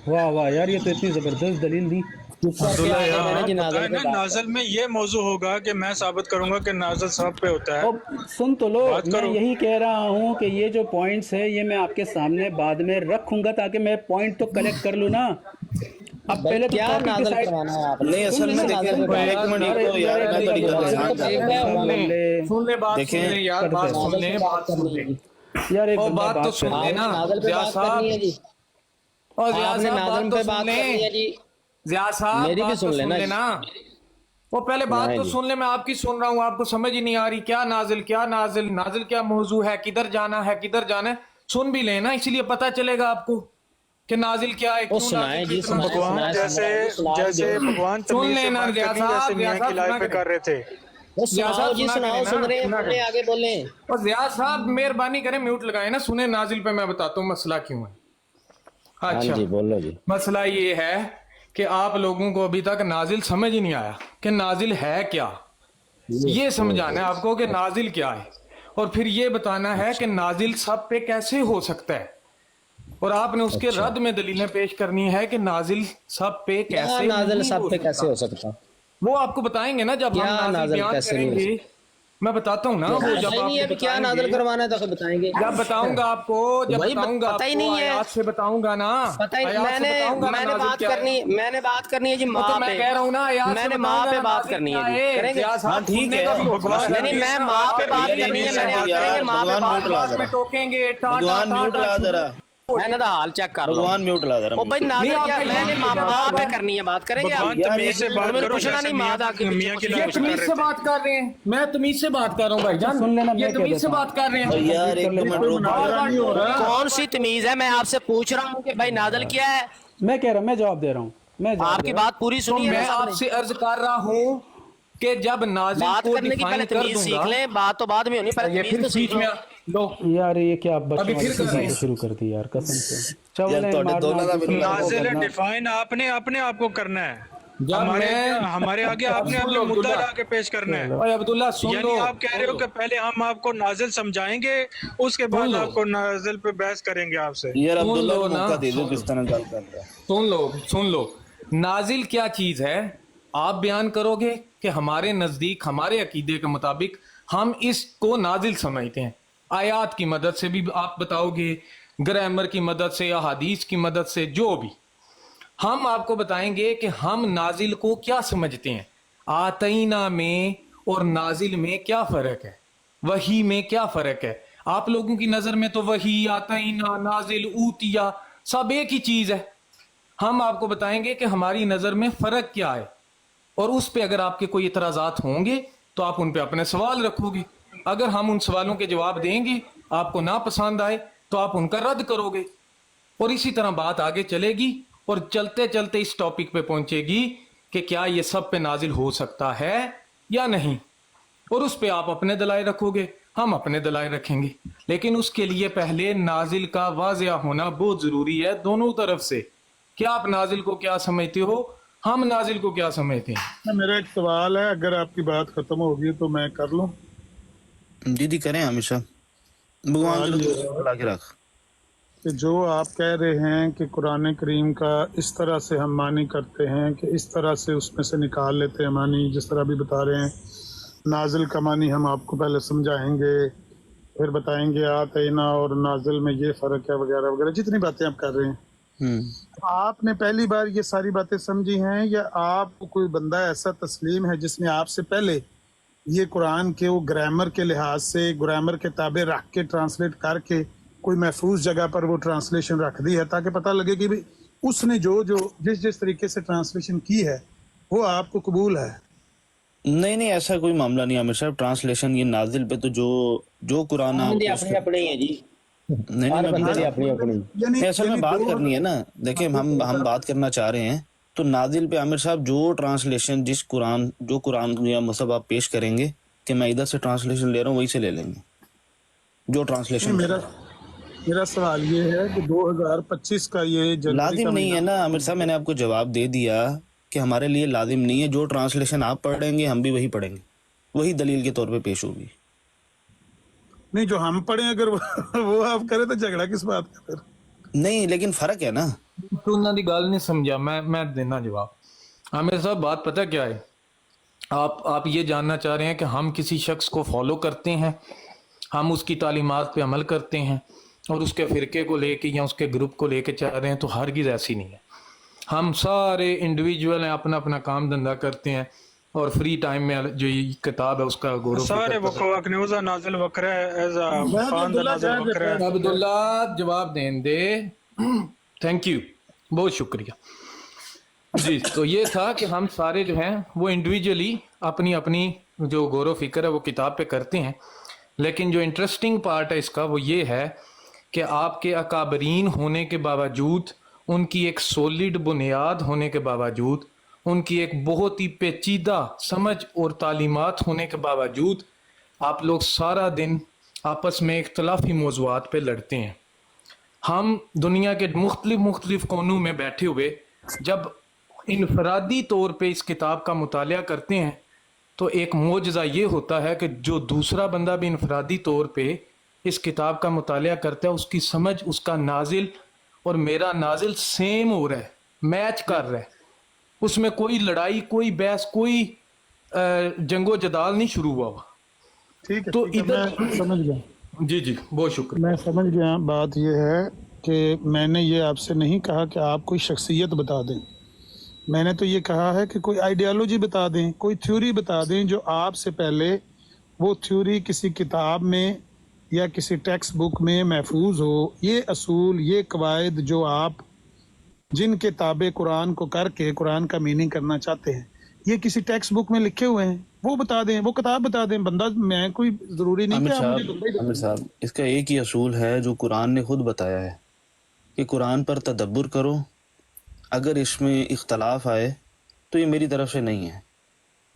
واہ واہ یار، یہ تو اتنی زبردست دلیل دی. چپ کر کے عبداللہ آگے یار بڑھیں ہاں جی، نازل بتائیں پہ نا، بات نازل کریں. میں یہ موضوع ہوگا کہ میں ثابت کروں گا کہ نازل صاحب پہ ہوتا ہے. اب سن تو لو، بات میں کرو. یہی کہہ رہا ہوں کہ یہ جو پوائنٹس ہے یہ میں آپ کے سامنے بعد میں رکھوں گا تاکہ میں پوائنٹ تو کلیکٹ کر لوں نا. اب بھائی پہلے تو کیا ٹاپک نازل ڈیسائیڈ. کروانا ہے آپ نے؟ نہیں، سن اصل لیں میں نا دیکھیں پہلے یار ایک منٹ یار رکو یار، میں میری بڑی بات گل سنیں، ہے. دیکھیں یار بات سن لیں، بات سن لیں. یار ایک اور بندہ بات تو بات سن کرے. لیں نا نازل پہ ضیاء بات صاحب، کرنی ہے جی. اور ضیاء آپ نے صاحب نازل بات تو پہ سن بات لیں. کرنی ہے جی. ضیاء صاحب میری بھی بات تو سن لینا سن جی. لینا. وہ پہلے بات نہیں تو جی. سن لیں، میں آپ کی سن رہا ہوں، آپ کو سمجھ ہی نہیں آ رہی. کیا نازل نازل کیا موضوع ہے، کدھر جانا ہے، کدھر جانا ہے، سن بھی لیں نا، اسی لیے پتہ چلے گا آپ کو کہ نازل کیا ہے، وہ کیوں سنائیں نازل جی، کی سنائیں، طرف؟ بھگوان جیسے بھگوان سن تمیز سے لینا بات گیا کرنی صاحب، ویسے میاں گیا کی لائف صاحب پہ سنا کر رہے تھے. وہ سناؤ جی، سنا سناؤ، کریں سن نا، رہے ہیں، سنا بولیں، آگے بولیں. اور ریاض صاحب مہربانی کریں میوٹ لگائیں نا، سنیں نازل پہ میں بتاتا ہوں مسئلہ کیوں ہے. ہاں اچھا، جی، بولو جی. مسئلہ یہ ہے کہ آپ لوگوں کو ابھی تک نازل سمجھ ہی نہیں آیا کہ نازل ہے کیا. یہ سمجھانا ہے آپ کو کہ نازل کیا ہے، اور پھر یہ بتانا ہے کہ نازل سب پہ کیسے ہو سکتا ہے، اور آپ نے اس کے اچھا، رد میں دلیلیں پیش کرنی ہے کہ نازل سب پہ کیا کیسے نازل نہیں سب ہو پہ سکتا. کیسے ہو سکتا؟ وہ آپ کو بتائیں گے نا جب ہم کیا نازل نازل بیان کیسے کریں نہیں ہو گے. سکتا؟ میں بتاتا ہوں نا، وہ پتہ جب ہی آپ نہیں کو ہے ابھی کیا بتائیں نازل گے، کروانا ہے تو بتائیں گے. جب بتاؤں گا آپ کو، جب وہی بتاؤں گا پتہ آپ ہی کو، نہیں ہے، آیات سے بتاؤں گا نا، پتہ ہی آیات سے بتاؤں گا نا میں نے نازل بات کیا ہے. کرنی ہے جی تو ماں میں پہ. کہہ رہا ہوں نا، آیات میں سے نے بتاؤں ماں گا پہ نا بات نازل کرنی ہے کیا جی، ہے. کریں گے؟ ضیاء ہاں صاحب ٹھیک سننے ہے، کا بھی حوصلہ بھگوان کریں. نہیں، میں سے ماں بات پہ بات کرنی ہے، کرنی ہے، تمیز میں سے نے بات کریں گے کرنی ہے. ماں پہ بھگوان بات. میوٹ لا بات میں ذرا، ٹوکیں گے، ٹا ٹا بھگوان ٹا میوٹ ٹا لا شروع. ذرا، میں نے تو حال چیک کر لو. بھگوان میوٹ لا ذرا. وہ بھائی نہیں نازل آپ کیا، کا میں نے یہی ماں ہے ماں پہ بار کرنی ہے، بات کریں گے آپ. بھگوان یار تمیز سے بات ہمیں کرو پوچھنا جیسے نہیں ماں دا کے پیچھے میاں کی کچھ یہ لائف پہ کر تمیز رہے سے تھے. بات کر رہے ہیں، میں تمیز سے بات کر رہا ہوں بھائی اچھا جان، سن لینا، یہ میں کہہ تمیز سے دیتا بات کر رہے اور ہیں. یار ایک تو منٹ کوئی رو مناظرہ نہیں ہو رہا. کون سی تمیز ہے؟ میں آپ سے پوچھ رہا ہوں کہ بھائی نازل کیا ہے. میں کہہ رہا ہوں، میں جواب دے رہا ہوں، میں جواب آپ دے کی رہا ہوں. بات پوری تو سنی ہے نا میں سب آپ نے. سے عرض کر رہا ہوں کہ جب نازل بات کو کرنے کی پہلے ڈیفائن کر تمیز دوں سیکھ گا. لیں، بات تو بعد میں ہونی، پہلے یہ تمیز پھر تو سیکھ بیچ لو. میں لو، یار یہ کیا آپ ابھی بچوں والی پھر کر رہے باتیں ہیں. شروع کر دی یار، قسم سے. یار چولیں تھوڑے مارنا دونوں کا کسی میرے کو نازل کرنا. ڈیفائن آپ نے اپنے آپ کو کرنا ہے. جب میں ہمارے آگے آپ اب نے سن اپنے لو مدعا عبداللہ، لا کے پیش کرنا ہے. اوے عبداللہ سن یعنی لو، آپ کہہ رہے سن ہو لو، کہ پہلے ہم آپ کو نازل سمجھائیں گے، اس کے سن بعد لو، آپ کو نازل پہ بحث کریں گے آپ سے. یار سن عبداللہ لو کو نا، موقع دے دو، سن کس لو، طرح گل کر رہا ہے. سن لو، سن لو. نازل کیا چیز ہے آپ بیان کرو گے کہ ہمارے نزدیک، ہمارے عقیدے کے مطابق ہم اس کو نازل سمجھتے ہیں. آیات کی مدد سے بھی آپ بتاؤ گے، گرامر کی مدد سے یا حدیث کی مدد سے، جو بھی. ہم آپ کو بتائیں گے کہ ہم نازل کو کیا سمجھتے ہیں، آتینا میں اور نازل میں کیا فرق ہے، وحی میں کیا فرق ہے. آپ لوگوں کی نظر میں تو وحی، آتینا، نازل، اوتیا سب ایک ہی چیز ہے. ہم آپ کو بتائیں گے کہ ہماری نظر میں فرق کیا ہے، اور اس پہ اگر آپ کے کوئی اعتراضات ہوں گے تو آپ ان پہ اپنے سوال رکھو گے. اگر ہم ان سوالوں کے جواب دیں گے، آپ کو نہ پسند آئے تو آپ ان کا رد کرو گے، اور اسی طرح بات آگے چلے گی، اور چلتے چلتے اس ٹاپک پہ پہنچے گی کہ کیا یہ سب پہ نازل ہو سکتا ہے یا نہیں، اور اس پہ آپ اپنے دلائل رکھو گے، ہم اپنے دلائل رکھیں گے. لیکن اس کے لیے پہلے نازل کا واضح ہونا بہت ضروری ہے دونوں طرف سے، کہ آپ نازل کو کیا سمجھتے ہو، ہم نازل کو کیا سمجھتے ہیں. میرا ایک سوال ہے، اگر آپ کی بات ختم ہوگی تو میں کر لوں. جی جی کریں ہمیشہ. بھگوان سوال یہ ضرور ہے لا کے رکھ. کہ جو آپ کہہ رہے ہیں کہ قرآن کریم کا اس طرح سے ہم معنی کرتے ہیں کہ اس طرح سے اس میں سے نکال لیتے ہیں معنی، جس طرح بھی بتا رہے ہیں. نازل کا معنی ہم آپ کو پہلے سمجھائیں گے، پھر بتائیں گے آتینا اور نازل میں یہ فرق ہے، وغیرہ وغیرہ جتنی باتیں آپ کر رہے ہیں. آپ نے پہلی بار یہ ساری باتیں سمجھی ہیں، یا آپ کو کوئی بندہ ایسا تسلیم ہے جس نے آپ سے پہلے یہ قرآن کے وہ گرامر کے لحاظ سے گرامر کے تابع رکھ کے ٹرانسلیٹ کر کے کوئی محفوظ جگہ پر وہ ٹرانسلیشن رکھ دی ہے، تاکہ پتہ لگے کہ بھی اس نے جو جس طریقے سے ٹرانسلیشن کی ہے وہ آپ کو قبول ہے؟ نہیں نہیں، ایسا کوئی معاملہ نہیں عامر صاحب. ٹرانسلیشن یہ نازل پہ تو جو قرآن ہاں آپ جی، کو اس اپنے کے اپنے ہی ہیں جی، نہیں نہیں ہر میں بندے بتا دی رہا اپنی اپنی. یعنی ہوں، اصل میں بات کرنی ہے نا. دیکھیں ہم بات کرنا چاہ رہے ہیں تو نازل پہ عامر صاحب جو ٹرانسلیشن جو قرآن یا مصحف آپ پیش کریں گے کہ میں ادھر سے ٹرانسلیشن لے رہا ہوں وہی سے لے لیں گے جو ٹرانسلیشن میرا سوال یہ ہے کہ 2025 کا یہ جنوری کا لازم نہیں ہے نا عامر مہینہ، صاحب. میں نے آپ کو جواب دے دیا کہ ہمارے لیے لازم نہیں ہے. جو ٹرانسلیشن آپ پڑھیں گے ہم بھی وہی پڑھیں گے، وہی دلیل کے طور پہ پیش ہوگی. نہیں جو ہم پڑھیں اگر وہ آپ کریں تو جھگڑا کس بات کا پھر؟ نہیں لیکن فرق ہے نا. تو انہوں دی گل نہیں سمجھا، میں دینا جواب. عامر صاحب بات پتہ کیا ہے، آپ یہ جاننا چاہ رہے ہیں کہ ہم کسی شخص کو فالو کرتے ہیں، ہم اس کی تعلیمات پہ عمل کرتے ہیں اور اس کے فرقے کو لے کے یا اس کے گروپ کو لے کے چاہ رہے ہیں، تو ہرگز ایسی نہیں ہے. ہم سارے انڈیویجول ہیں، اپنا اپنا کام دھندا کرتے ہیں، اور فری ٹائم میں جو یہ کتاب ہے اس کا غور و سارے فکر کرتے وقت نیوزا نازل وکرا ہے، ایزا جہاں خان دا عبداللہ نازل وکرا ہے. ہیں. عبداللہ جواب دیں دے، تھینک یو، بہت شکریہ. جی تو یہ تھا کہ ہم سارے جو ہیں وہ انڈیویجولی اپنی اپنی جو غور و فکر ہے وہ کتاب پہ کرتے ہیں. لیکن جو انٹرسٹنگ پارٹ ہے اس کا وہ یہ ہے کہ آپ کے اکابرین ہونے کے باوجود ان کی ایک سولڈ بنیاد ہونے کے باوجود، ان کی ایک بہت ہی پیچیدہ سمجھ اور تعلیمات ہونے کے باوجود آپ لوگ سارا دن آپس میں اختلافی موضوعات پہ لڑتے ہیں۔ ہم دنیا کے مختلف کونوں میں بیٹھے ہوئے جب انفرادی طور پہ اس کتاب کا مطالعہ کرتے ہیں تو ایک معجزہ یہ ہوتا ہے کہ جو دوسرا بندہ بھی انفرادی طور پہ اس کتاب کا مطالعہ کرتا ہے، اس کی سمجھ، اس کا نازل اور میرا نازل سیم ہو رہا ہے، میچ کر رہا ہے، اس میں کوئی لڑائی، کوئی بحث، کوئی جنگ و جدال نہیں شروع ہوا۔ ٹھیک ہے، تو ٹھیک ہے، ادھر میں سمجھ گیا، جی بہت شکریہ۔ میں سمجھ گیا۔ بات یہ ہے کہ میں نے یہ آپ سے نہیں کہا کہ آپ کوئی شخصیت بتا دیں، میں نے تو یہ کہا ہے کہ کوئی آئیڈیالوجی بتا دیں، کوئی تھیوری بتا دیں جو آپ سے پہلے وہ تھیوری کسی کتاب میں یا کسی ٹیکسٹ بک میں محفوظ ہو۔ یہ اصول، یہ قواعد جو آپ جن کے تابع قرآن کو کر کے قرآن کا میننگ کرنا چاہتے ہیں، یہ کسی ٹیکسٹ بک میں لکھے ہوئے ہیں، وہ بتا دیں، وہ کتاب بتا دیں۔ بندہ میں کوئی ضروری نہیں کہ آپ مجھے بندہ ہی عامر صاحب، اس کا ایک ہی اصول ہے جو قرآن نے خود بتایا ہے کہ قرآن پر تدبر کرو، اگر اس میں اختلاف آئے تو یہ میری طرف سے نہیں ہے۔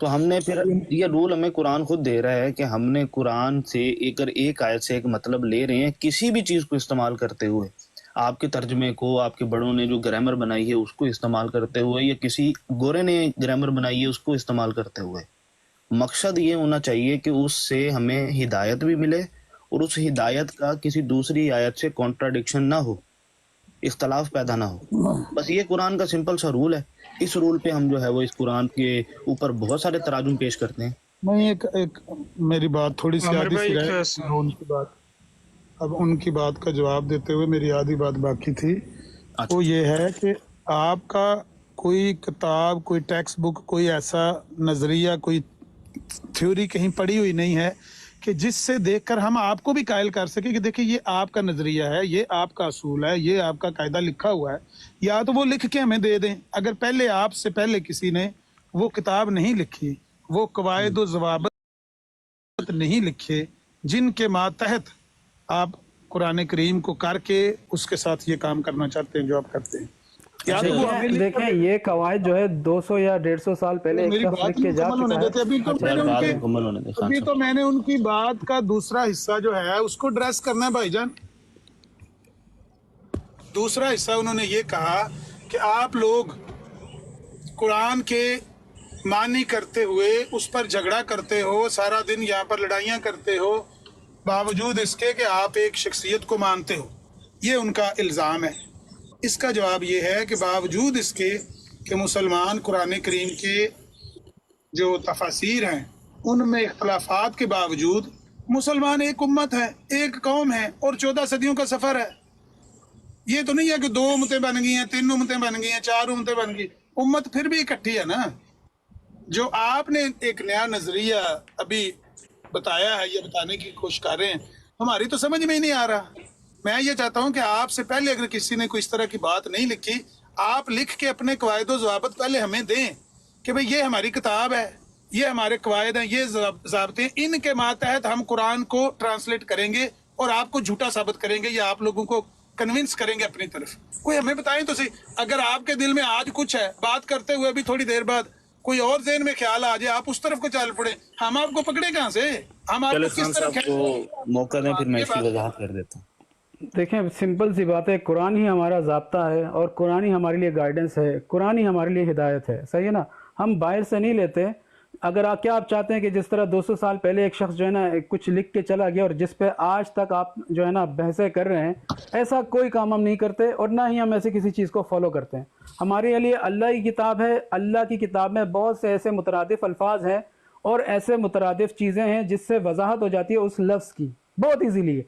تو ہم نے پھر یہ رول ہمیں قرآن خود دے رہا ہے کہ ہم نے قرآن سے ایک آیت سے ایک مطلب لے رہے ہیں، کسی بھی چیز کو استعمال کرتے ہوئے، آپ کے ترجمے کو، آپ کے بڑوں نے جو گرامر بنائی ہے اس کو استعمال کرتے ہوئے، یا کسی گورے نے گرامر بنائی ہے اس کو استعمال کرتے ہوئے، مقصد یہ ہونا چاہیے کہ اس سے ہمیں ہدایت بھی ملے اور اس ہدایت کا کسی دوسری آیت سے کانٹراڈکشن نہ ہو، اختلاف پیدا نہ ہو۔ بس یہ قرآن کا سمپل سا رول ہے۔ اس رول پہ ہم جو ہے وہ اس قرآن کے اوپر بہت سارے تراجم پیش کرتے ہیں۔ نہیں، ایک میری بات تھوڑی سی عامر آدھی بھائی سی ایک رہ ان کی بات، اب ان کی بات کا جواب دیتے ہوئے میری آدھی بات باقی تھی، وہ یہ ہے کہ آپ کا کوئی کتاب، کوئی ٹیکسٹ بک، کوئی ایسا نظریہ، کوئی تھیوری کہیں پڑھی ہوئی نہیں ہے کہ جس سے دیکھ کر ہم آپ کو بھی قائل کر سکیں کہ دیکھیں یہ آپ کا نظریہ ہے، یہ آپ کا اصول ہے، یہ آپ کا قاعدہ لکھا ہوا ہے، یا تو وہ لکھ کے ہمیں دے دیں۔ اگر پہلے آپ سے پہلے کسی نے وہ کتاب نہیں لکھی، وہ قواعد و ضوابط نہیں لکھے جن کے ماتحت آپ قرآن کریم کو کر کے اس کے ساتھ یہ کام کرنا چاہتے ہیں جو آپ کرتے ہیں، یا تو وہ ہمیں لکھ کر دیکھیں یہ قواعد جو ہے 200 یا 150 سال پہلے ایک میری شخص بات لکھ کے جا مکمل ہونے چکا دیتے۔ ابھی تو میں نے بات ان مکمل ہونے دیں کے خان ابھی صاحب۔ تو میں نے ان کی بات کا دوسرا حصہ جو ہے اس کو ڈریس کرنا ہے بھائی جان۔ دوسرا حصہ انہوں نے یہ کہا کہ آپ لوگ قرآن کے معنی کرتے ہوئے اس پر جھگڑا کرتے ہو، سارا دن یہاں پر لڑائیاں کرتے ہو، باوجود اس کے کہ آپ ایک شخصیت کو مانتے ہو۔ یہ ان کا الزام ہے۔ اس کا جواب یہ ہے کہ باوجود اس کے کہ مسلمان قرآن کریم کے جو تفاسیر ہیں ان میں اختلافات کے باوجود مسلمان ایک امت ہے، ایک قوم ہے، اور 14 صدیوں کا سفر ہے۔ یہ تو نہیں ہے کہ 2 امتیں بن گئی ہیں، 3 امتیں بن گئی ہیں، 4 امتیں بن گئی، امت پھر بھی اکٹھی ہے نا۔ جو آپ نے ایک نیا نظریہ ابھی بتایا ہے یا بتانے کی کوشش کر رہے ہیں، ہماری تو سمجھ میں ہی نہیں آ رہا۔ میں یہ چاہتا ہوں کہ آپ سے پہلے اگر کسی نے کوئی اس طرح کی بات نہیں لکھی، آپ لکھ کے اپنے قواعد و ضوابط پہلے ہمیں دیں کہ بھئی یہ ہماری کتاب ہے، یہ ہمارے قواعد ہیں، یہ ضابطے ہیں، ان کے ماتحت ہم قرآن کو ٹرانسلیٹ کریں گے اور آپ کو جھوٹا ثابت کریں گے یا آپ لوگوں کو کنونس کریں گے اپنی طرف۔ کوئی ہمیں بتائیں تو صحیح، اگر آپ کے دل میں آج کچھ ہے، بات کرتے ہوئے بھی تھوڑی دیر بعد کوئی اور ذہن میں خیال آ جائے، آپ اس طرف کو چل پڑے، ہم آپ کو پکڑے کہاں سے؟ ہم آپ چلے کو خان کس طرف صاحب کو موقع دیں، پھر میں اس کی وضاحت کر دیتا ہوں۔ دیکھیں سمپل سی بات ہے، قرآن ہی ہمارا ضابطہ ہے اور قرآن ہی ہمارے لیے گائیڈنس ہے، قرآن ہی ہمارے لیے ہدایت ہے، صحیح ہے نا؟ ہم باہر سے نہیں لیتے۔ اگر آپ چاہتے ہیں کہ جس طرح 200 سال پہلے ایک شخص جو ہے نا کچھ لکھ کے چلا گیا اور جس پہ آج تک آپ جو ہے نا بحثیں کر رہے ہیں، ایسا کوئی کام ہم نہیں کرتے اور نہ ہی ہم ایسے کسی چیز کو فالو کرتے ہیں۔ ہمارے لیے اللہ کی کتاب ہے، اللہ کی کتاب میں بہت سے ایسے مترادف الفاظ ہیں اور ایسے مترادف چیزیں ہیں جس سے وضاحت ہو جاتی ہے اس لفظ کی بہت ایزیلی۔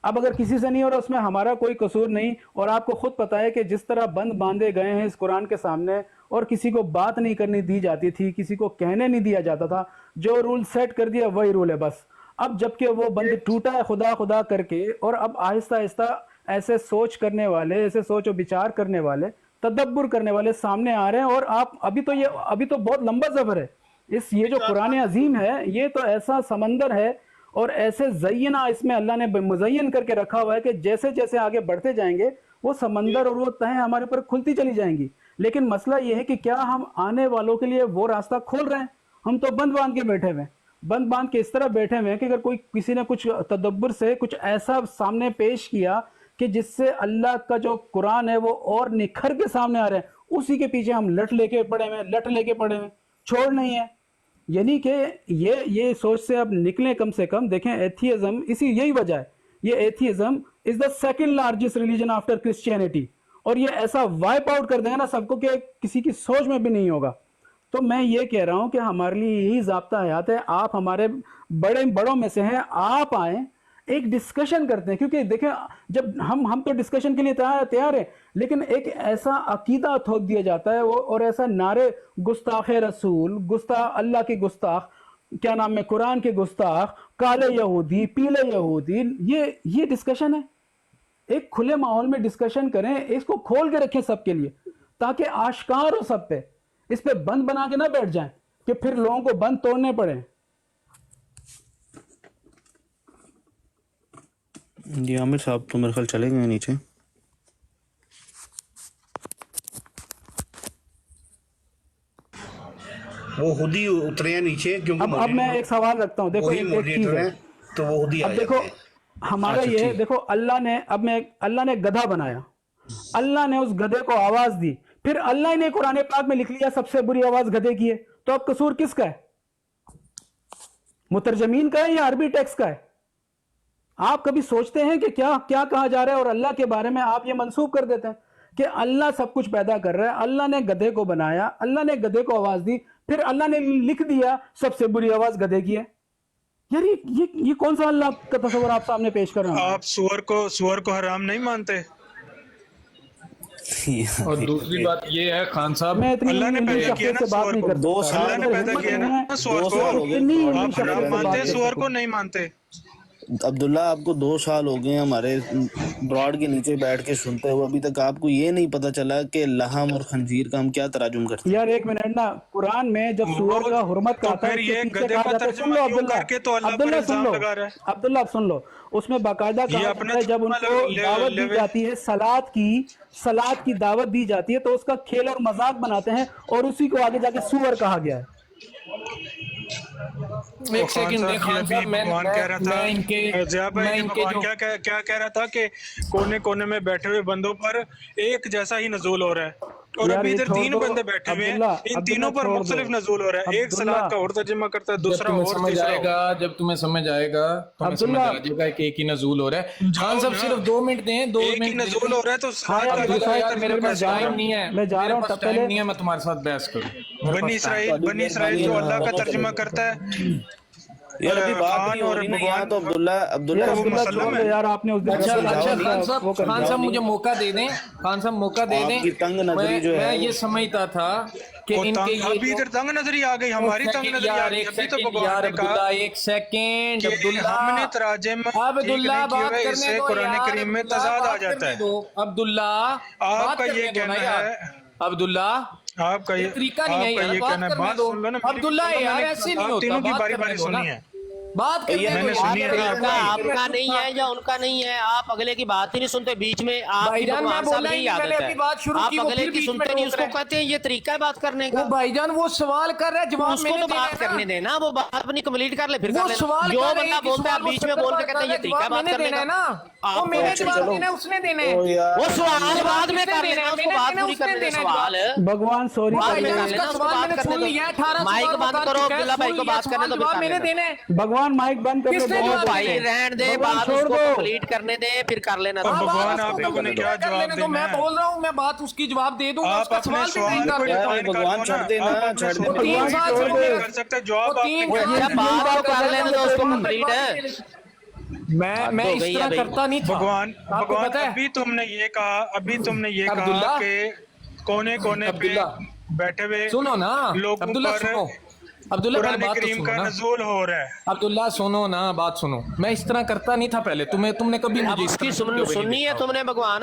اب اگر کسی سے نہیں ہو رہا اس میں ہمارا کوئی قصور نہیں، اور آپ کو خود پتہ ہے کہ جس طرح بند باندھے گئے ہیں اس قرآن کے سامنے اور کسی کو بات نہیں کرنی دی جاتی تھی، کسی کو کہنے نہیں دیا جاتا تھا، جو رول سیٹ کر دیا وہی رول ہے بس۔ اب جب کہ وہ بند ٹوٹا ہے خدا خدا کر کے، اور اب آہستہ آہستہ ایسے سوچ کرنے والے، ایسے سوچ و بچار کرنے والے، تدبر کرنے والے سامنے آ رہے ہیں، اور آپ ابھی تو بہت لمبا سفر ہے۔ یہ جو قرآن عظیم ہے یہ تو ایسا سمندر ہے اور ایسے زینہ اس میں اللہ نے مزین کر کے رکھا ہوا ہے کہ جیسے جیسے آگے بڑھتے جائیں گے وہ سمندر اور وہ تہیں ہمارے پر کھلتی چلی جائیں گی. لیکن مسئلہ یہ ہے کہ کیا ہم آنے والوں کے لیے وہ راستہ کھول رہے ہیں؟ ہم تو بند باندھ کے بیٹھے ہوئے ہیں. بند باندھ کے اس طرح بیٹھے ہوئے ہیں کہ اگر کوئی کسی نے کچھ تدبر سے کچھ ایسا سامنے پیش کیا کہ جس سے اللہ کا جو قرآن ہے وہ اور نکھر کے سامنے آ رہے ہیں، اسی کے پیچھے ہم لٹ لے کے پڑے ہوئے چھوڑ نہیں ہے. یعنی کہ یہ سوچ سے اب نکلیں کم سے کم. دیکھیں ایتھیزم یہی وجہ ہے، یہ atheism is the second largest religion after Christianity, اور یہ ایسا وائپ آؤٹ کر دیں گے نا سب کو کہ کسی کی سوچ میں بھی نہیں ہوگا. تو میں یہ کہہ رہا ہوں کہ ہمارے لیے یہی ضابطہ حیات ہے. آپ ہمارے بڑوں میں سے ہیں، آپ آئیں ایک ڈسکشن کرتے ہیں. کیونکہ دیکھیں جب ہم تو ڈسکشن کے لیے تیار ہیں، لیکن ایک ایسا عقیدہ تھوک دیا جاتا ہے اور ایسا نعرے گستاخ رسول، گستاخ اللہ کے گستاخ، کیا نام ہے، قرآن کے گستاخ، کالے یہودی، پیلے یہودی، یہ ڈسکشن ہے. ایک کھلے ماحول میں ڈسکشن کریں، اس کو کھول کے رکھیں سب کے لیے تاکہ آشکار ہو سب پہ. اس پہ بند بنا کے نہ بیٹھ جائیں کہ پھر لوگوں کو بند توڑنے پڑے. جی عامر صاحب تو میرے خیال چلے گئے نیچے. وہ خود ہی اترے ہیں نیچے کیونکہ اب میں ایک سوال رکھتا ہوں. دیکھو ایک چیز ہے، تو وہ خود ہی اب دیکھو ہمارا یہ ہے، دیکھو اللہ نے گدھا بنایا، اللہ نے اس گدھے کو آواز دی، پھر اللہ نے قرآن پاک میں لکھ لیا سب سے بری آواز گدھے کی ہے. تو اب قصور کس کا ہے؟ مترجمین کا ہے یا عربی ٹیکسٹ کا ہے؟ آپ کبھی سوچتے ہیں کہ کیا کہا جا رہا ہے، اور اللہ کے بارے میں آپ یہ منسوب کر دیتے ہیں کہ اللہ سب کچھ پیدا کر رہا ہے، اللہ نے گدھے کو بنایا، اللہ نے گدھے کو آواز دی، پھر اللہ نے لکھ دیا سب سے بری آواز گدھے کی ہے. یار یہ کون سا اللہ کا تصور آپ سامنے پیش کر رہے ہیں؟ آپ سور کو حرام نہیں مانتے؟ اور دوسری بات یہ ہے خان صاحب، میں اتنی اللہ نے پیدا کیا نا بات نہیں کرتا. اللہ نے پیدا کیا نا سور کو. آپ حرام مانتے سور کو نہیں مانتے؟ عبداللہ آپ کو 2 سال ہو گئے ہمارے براڈ کے نیچے بیٹھ کے سنتے ہوئے، ابھی تک آپ کو یہ نہیں پتا چلا کہ لحم اور خنزیر کا ہم کیا تراجم کرتے ہیں. یار ایک منٹ نا، قرآن میں جب سور کا حرمت کا آتا ہے، عبداللہ آپ سن لو، اس میں باقاعدہ کہا جاتا ہے جب ان کو دعوت دی جاتی ہے سلاد کی دعوت دی جاتی ہے تو اس کا کھیل اور مذاق بناتے ہیں، اور اسی کو آگے جا کے سور کہا گیا ہے. ایک سیکنڈ خان صاحب، میں کیا کہہ رہا تھا کہ کونے میں بیٹھے ہوئے بندوں پر ایک جیسا ہی نزول ہو رہا ہے، اور ابھی ادھر 3 بندے بیٹھے ہوئے ہیں، ان تینوں پر مختلف نزول ہو رہا ہے. ایک سلاد کا اور ترجمہ کرتا ہے، دوسرا اور تیسرا. جب تمہیں سمجھ آئے گا تمہیں سمجھ آ جائے گا کہ ایک ہی نزول ہو رہا ہے. خان صاحب صرف 2 منٹ دیں، 2 ایک ہی منٹ نزول ہو رہا ہے تو میرے پاس ٹائم نہیں ہے، میں جا رہا ہوں. ٹائم نہیں ہے میں تمہارے ساتھ بحث کروں. بنی اسرائیل جو اللہ کا ترجمہ کرتا ہے، یار ابھی بات نہیں ہو رہی نا یہاں تو عبداللہ یار آپ نے اس دن خان صاحب مجھے موقع دے دیں، خان صاحب موقع دے دیں. تنگ نظری جو ہے میں یہ سمجھتا تھا کہ ان کے ابھی ادھر تنگ نظری آ گئی، ہماری تنگ نظری آ گئی. ابھی تو بھگوان نے کہا ایک سیکنڈ ہم نے تراجم عبداللہ بات اس کرنے سے دو، قرآن کریم میں تضاد آ جاتا ہے. عبداللہ آپ کا یہ کہنا ہے، عبداللہ آپ کا یہ طریقہ نہیں ہے یار، بات کرنے دو. عبداللہ یار ایسے نہیں آپ ہوتا، تینوں کی بات باری کرنے باری دو نا، سنی ہے. بات کرنے میں نے دو. سنی ہے. آپ کا نہیں ہے یا ان کا نہیں ہے، آپ اگلے کی بات ہی نہیں سنتے. بیچ میں آپ کی بھگوان صاحب کی عادت ہے، آپ اگلے کی سنتے نہیں، اس کو کہتے ہیں یہ طریقہ ہے بات کرنے کا. بھائی جان وہ سوال کر رہا ہے، جواب اس کو تو بات کرنے دینا، وہ بات اپنی کمپلیٹ کر لے پھر کر لینا. جو بندہ بولتا ہے آپ بیچ میں بول کے کہتے ہیں یہ طریقہ ہے بات کرنے کا. وہ میں نے جواب دینا ہے، اس نے دینا ہے. وہ سوال بعد میں کر لینا، اس کو بات پوری کرنے دے. سوال بھگوان سوری بعد میں کر لینا، اس کو بات کرنے دو. مائک بند کرو، عبداللہ بھائی کو بات کرنے دو، میں نے دینا ہے. بھگوان مائک بند کر بھائی رہن دے، بات اس کو کمپلیٹ کرنے دے پھر کر لینا. بھگوان آپ لوگوں نے کیا جواب دینا ہے؟ میں بول رہا ہوں، میں بات اس کی جواب دے دوں گا. آپ اپنے سوال کو بھگوان چھڑ دینا، چھڑ دینا کر سکتے جواب بات کو کر لینے دو، اس کو کمپلیٹ ہے. میں اس طرح کرتا نہیں تھا. بھگوان ابھی تم نے یہ کہا کہ کونے پہ بیٹھے ہوئے سنو نا لوگوں پر عبداللہ قرآن بات کریم کا نزول ہو رہا ہے. عبداللہ سنو نا، بات سنو. میں اس طرح کرتا نہیں تھا پہلے. تم نے کبھی اب اس کی سننی ہے تم نے بھگوان؟